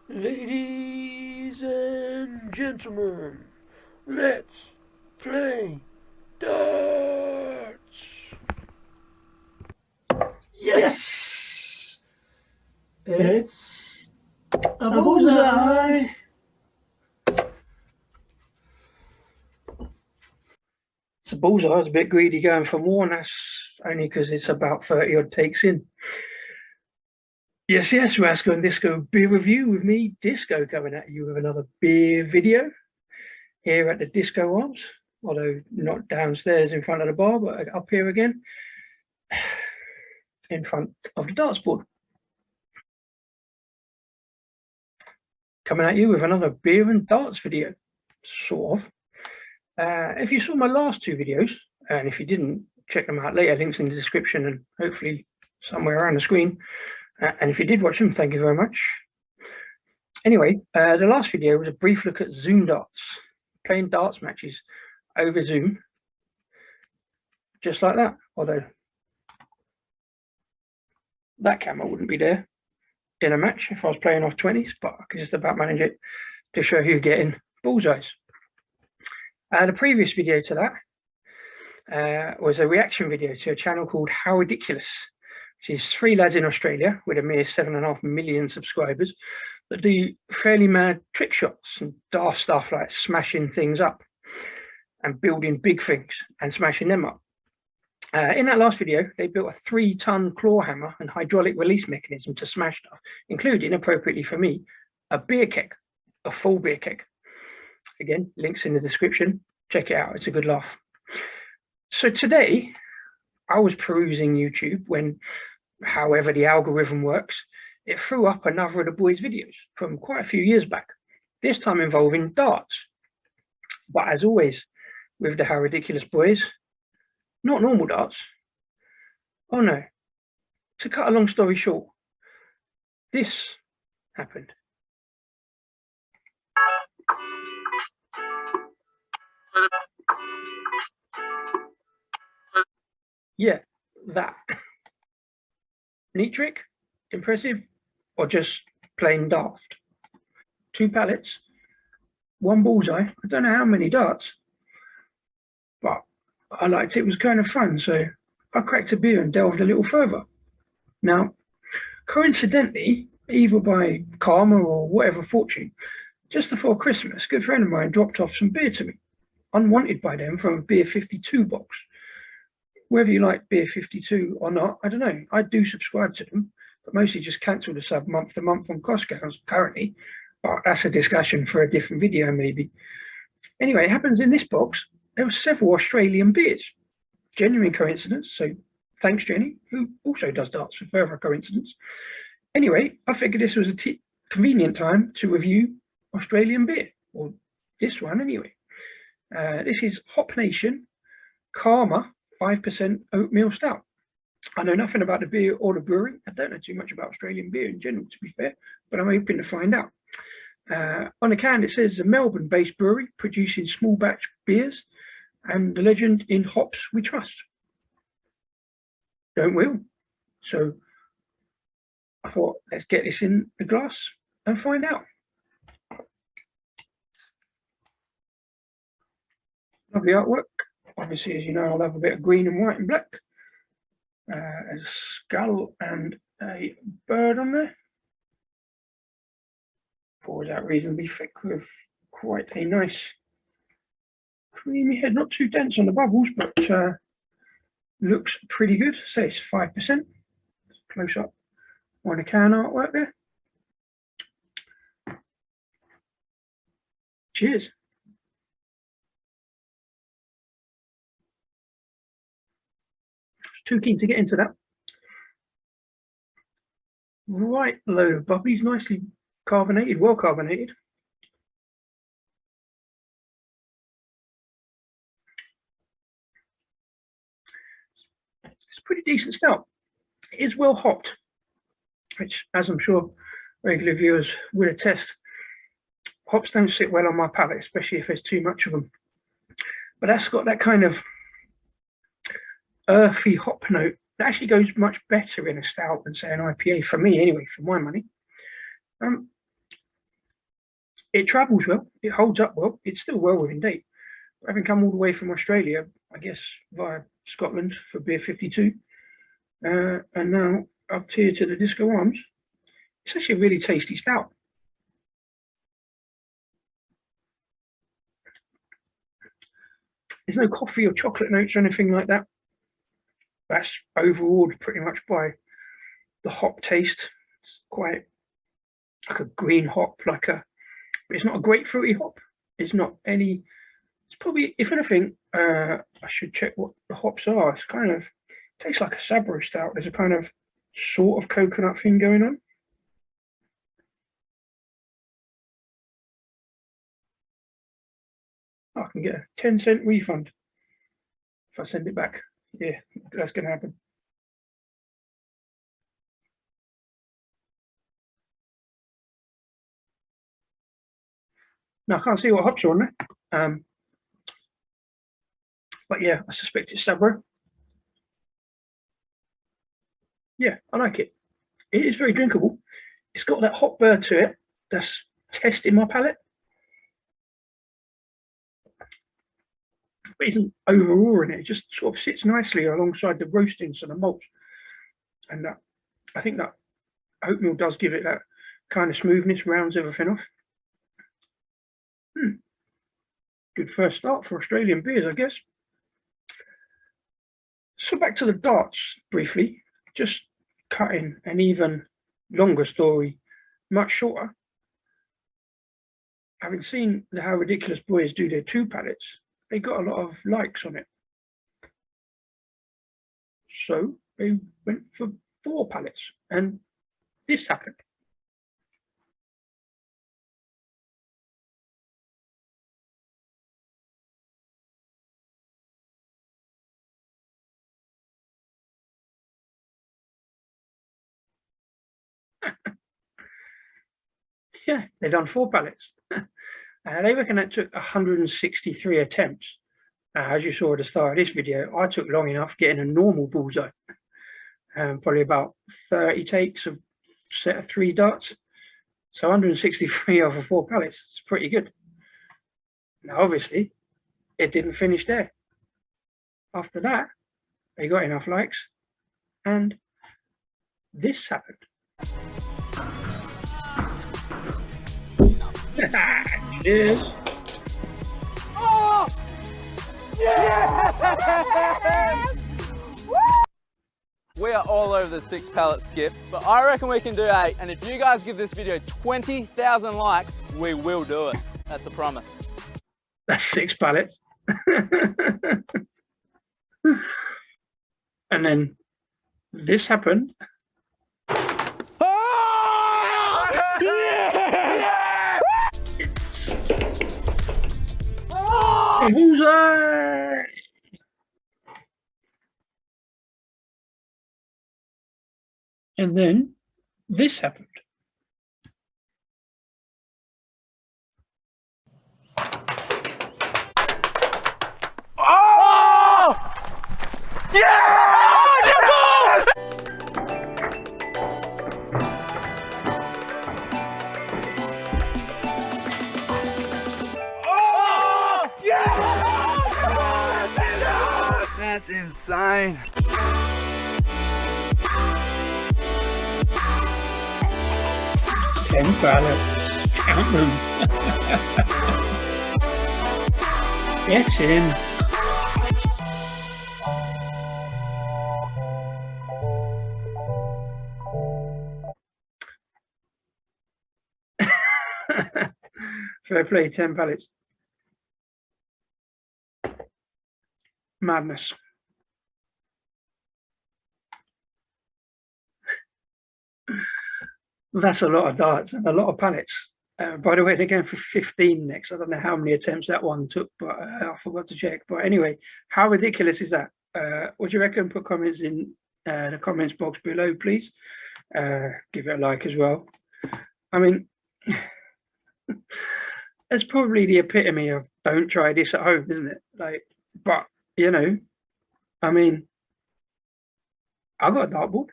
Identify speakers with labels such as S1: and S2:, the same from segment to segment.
S1: Ladies and gentlemen, let's play darts.
S2: Yes!
S1: It's
S2: A
S1: a bullseye.
S2: It's a bullseye. I was a bit greedy going for more, and that's only because it's about 30 odd takes in. Yes, Rasco and Disco beer review with me, Disco, coming at you with another beer video here at the Disco Arms, although not downstairs in front of the bar, but up here again in front of the darts board. Coming at you with another beer and darts video, sort of. If you saw my last two videos, and if you didn't, check them out later, links in the description and hopefully somewhere around the screen. And if you did watch them, thank you very much. Anyway, the last video was a brief look at Zoom darts, playing darts matches over Zoom, just like that, although that camera wouldn't be there in a match if I was playing off 20s, but I could just about manage it to show you getting bullseyes. The previous video to that was a reaction video to a channel called How Ridiculous, which is three lads in Australia with a mere 7.5 million subscribers that do fairly mad trick shots and daft stuff like smashing things up and building big things and smashing them up. In that last video, they built a 3-ton claw hammer and hydraulic release mechanism to smash stuff, including, appropriately for me, a beer keg, a full beer keg. Again, links in the description. Check it out. It's a good laugh. So today, I was perusing YouTube when, however the algorithm works, it threw up another of the boys' videos from quite a few years back, this time involving darts. But as always, with the How Ridiculous boys, not normal darts. Oh no. To cut a long story short, this happened. Yeah, that. Neat trick? Impressive? Or just plain daft? 2 pallets, 1 bullseye. I don't know how many darts, but I liked it. It was kind of fun, so I cracked a beer and delved a little further. Now, coincidentally, either by karma or whatever fortune, just before Christmas, a good friend of mine dropped off some beer to me, unwanted by them, from a Beer 52 box. Whether you like Beer 52 or not, I don't know. I do subscribe to them, but mostly just cancel the sub month to month on Costco currently. But that's a discussion for a different video, maybe. Anyway, it happens in this box, there were several Australian beers. Genuine coincidence. So thanks, Jenny, who also does darts, for further coincidence. Anyway, I figured this was a convenient time to review Australian beer, or this one anyway. This is Hop Nation Karma 5% oatmeal stout. I know nothing about the beer or the brewery. I don't know too much about Australian beer in general, to be fair, but I'm hoping to find out. On the can, it says a Melbourne-based brewery producing small batch beers, and the legend, in hops we trust. Don't we? So I thought, let's get this in the glass and find out. Lovely artwork. Obviously, as you know, I'll have a bit of green and white and black. A skull and a bird on there. Pours out reasonably thick with quite a nice creamy head. Not too dense on the bubbles, but looks pretty good. Say it's 5%. Close up on the can artwork there. Cheers. Too keen to get into that. Right low bubbies, nicely carbonated, well carbonated. It's a pretty decent stout. It is well hopped, which, as I'm sure regular viewers will attest, hops don't sit well on my palate, especially if there's too much of them. But that's got that kind of earthy hop note that actually goes much better in a stout than, say, an IPA, for me anyway, for my money. it travels well, it holds up well, it's still well within date. Having come all the way from Australia, I guess via Scotland for beer 52, and now up here to the Disco Arms, it's actually a really tasty stout. There's no coffee or chocolate notes or anything like that. That's overawed pretty much by the hop taste. It's quite like a green hop, it's not a grapefruity hop. It's not any. It's probably, if anything, I should check what the hops are. It's kind of tastes like a Sabro stout. There's a kind of sort of coconut thing going on. I can get a 10-cent refund if I send it back. Yeah, that's going to happen. Now, I can't see what hops are on there. But yeah, I suspect it's Sabro. Yeah, I like it. It is very drinkable. It's got that hot burr to it that's testing my palate. But it isn't overawing it. It just sort of sits nicely alongside the roastings and the malts. And I think that oatmeal does give it that kind of smoothness, rounds everything off. Good first start for Australian beers, I guess. So back to the darts briefly, just cutting an even longer story, much shorter. Having seen How Ridiculous Boys do their 2 pallets, they got a lot of likes on it. So they went for 4 pallets, and this happened. Yeah, they done 4 pallets. They reckon that took 163 attempts. As you saw at the start of this video, I took long enough getting a normal bullseye. Probably about 30 takes of set of 3 darts. So 163 over 4 pallets. It's pretty good. Now, obviously, it didn't finish there. After that, they got enough likes, and this happened. Cheers.
S3: Oh! Yeah! We are all over the 6 pallet skip, but I reckon we can do 8. And if you guys give this video 20,000 likes, we will do it. That's a promise.
S2: That's 6 pallets. And then this happened.
S3: Oh! Yeah!
S2: Oh! Bullseye! And then this happened.
S3: Oh! Yeah! Yes! Oh! Yeah! That's insane.
S2: $10. Count them. Get in. Fair play, 10 pallets. Madness. That's a lot of darts and a lot of pallets. By the way, they're going for 15 next. I don't know how many attempts that one took, but I forgot to check. But anyway, how ridiculous is that? What do you reckon? Put comments in the comments box below, please. Give it a like as well. I mean, it's probably the epitome of don't try this at home, isn't it? Like, but you know, I mean, I've got a dartboard.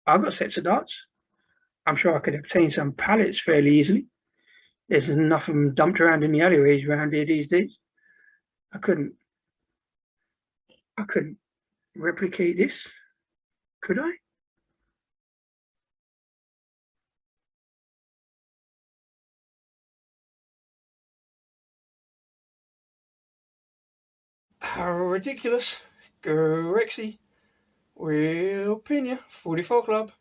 S2: I've got sets of darts. I'm sure I could obtain some pallets fairly easily. There's enough of them dumped around in the alleyways around here these days. I couldn't replicate this, could I?
S4: How ridiculous. Go Rexy. We'll pin ya. 44 Club.